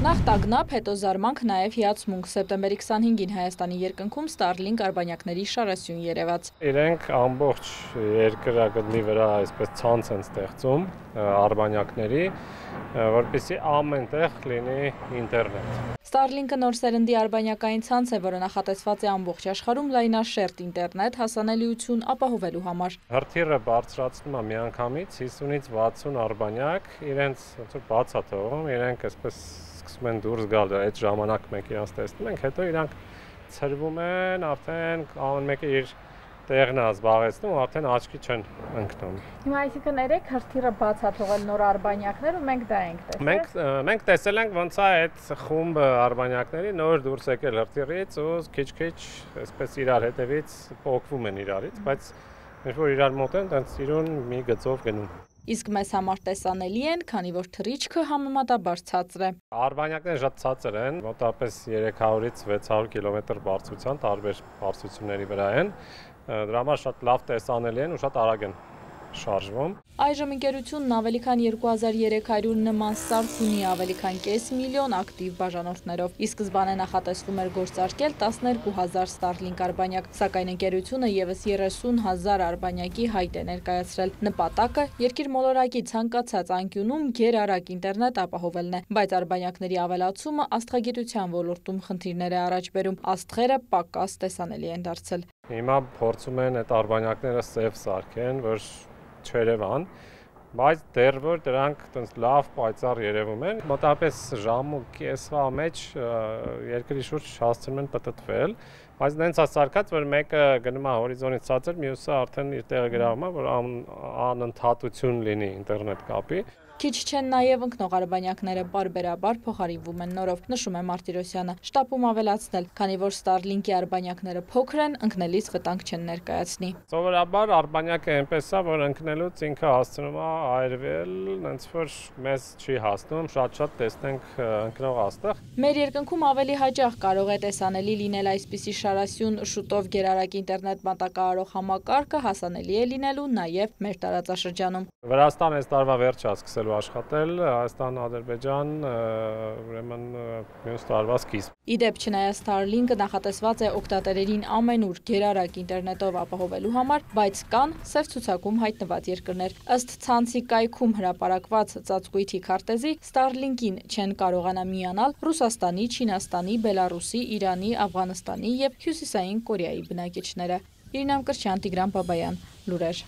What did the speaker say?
Նախ տագնապ, հետո զարմանք, նաև հիացմունք։ Սեպտեմբերի 25-ին Հայաստանի երկնքում Starlink արբանյակների շարասյուն երևաց։ Իրենք ամբողջ երկրագնդի վրա այսպես ցանց են ստեղծում արբանյակների, որպեսզի ամեն տեղ լինի ինտերնետ։ Starlink-ը նոր սերնդի արբանյակային ցանց է, որը նախատեսված է ամբողջ աշխարհում լայնաշերտ ինտերնետ հասանելիություն ապահովելու համար։ Հրթիռը բարձրացնում է միանգամից 50-ից 60 արբանյակ, իրենց բաց է թողում, իրենք այսպես սկսում են դուրս գալ, այդ ժամանակ մենք իրանց տեսնում ենք, հետո իրանք ցրվում են, արդեն ամեն մեկը իր տեղն է զբաղեցնում, արդեն աչքի չեն ընկնում։ Հիմա այսինքն երեք հրթիռը բաց է թողել նոր արբանյակներ ու մենք դա ենք տեսել։ Մենք տեսել ենք ոնց է այդ խումբը արբանյակների նոր դուրս եկել հրթիռից ու քիչ-քիչ այսպես իրար հետևից փոխվում են իրարից, բայց երբ որ իրար մոտ են, տենց իրուն մի գծով գնում։ Իսկ մեզ համար տեսանելի են, քանի որ թռիչքը համեմատաբար ցածր է։ Արբանյակները շատ ցածր են, մոտավորապես 300-ից 600 կիլոմետր բարձրության տարբեր բարձրությունների վրա են։ Դրա համար շատ լավ տեսանելի են ու շատ արագ են շարժվում։ Այժմ ընկերությունն ավելի քան 2300 նման սարք ունի, ավելի քան կես միլիոն ակտիվ բաժանորդներով։ Ի սկզբանե նախատեսվում էր գործարկել 12000 Starlink արբանյակ, սակայն ընկերությունը ևս 30,000 արբանյակի հայտ է ներկայացրել։ Նպատակը երկիր մոլորակի ցանկացած անկյունում գերարագ ինտերնետ ապահովելն է, բայց արբանյակների ավելացումը աստղագիտության ոլորտում խնդիրներ է առաջ բերում, աստղերը պակաս տեսանելի են դարձել։ Հիմա փորձում են այդ արբանյակները սև սարքեն, որ չերևան, բայց դեռ որ դրանք տենց լավ պայծառ երևում են, մոտավորապես ժամ ու կեսվա մեջ երկրի շուրջ հասցնում են պտտվել, բայց նենց է սարքած, որ մեկը գնում է հորիզոնից ցածր, մյուսը արդեն իր տեղը գրավում է, որ անընդհատություն լինի ինտերնետ կապի։ Քիչ չեն նաև ընկնող արբանյակները պարբերաբար փոխարինվում են նորով, նշում է Մարտիրոսյանը, շտապում ավելացնել, քանի որ Starlink-ի արբանյակները փոքր են, ընկնելիս վտանգ չեն ներկայացնի։ Սովորաբար արբանյակը այնպես է, որ ընկնելուց ինքը հասցնում է այրվել, նենց որ մեզ չի հասնում, շատ տեսնենք ընկնող աստղ։ Մեր երկնքում ավելի հաճախ կարող է տեսանելի լինել այսպիսի շարասյուն, շուտով գերարագ ինտերնետ մատակարարող համակարգը հասանելի է լինելու նաև մեր տարածաշրջանում։ Վրաստանը այս տարվա վերջը է սկսելու աշխատել, Հայաստան, Ադրբեջան, ուրեմն մյուս տարվա սկիզբ։ Ի դեպ, չնայած Starlink-ը նախատեսված է օգտատերերին ամենուր գերարագ ինտերնետով ապահովելու համար, բայց կան սև ցուցակում հայտնված երկրներ։ Ըստ ցանցի կայքում հրապարակված ծածկույթի քարտեզի Starlink-ին չեն կարողանա միանալ Ռուսաստանի, Չինաստանի, Բելարուսի, Իրանի, Աֆղանստանի և Հյուսիսային Կորեայի բնակիչները։ Իրինամ Կրչյան, Տիգրան Բաբայան, լուրեր։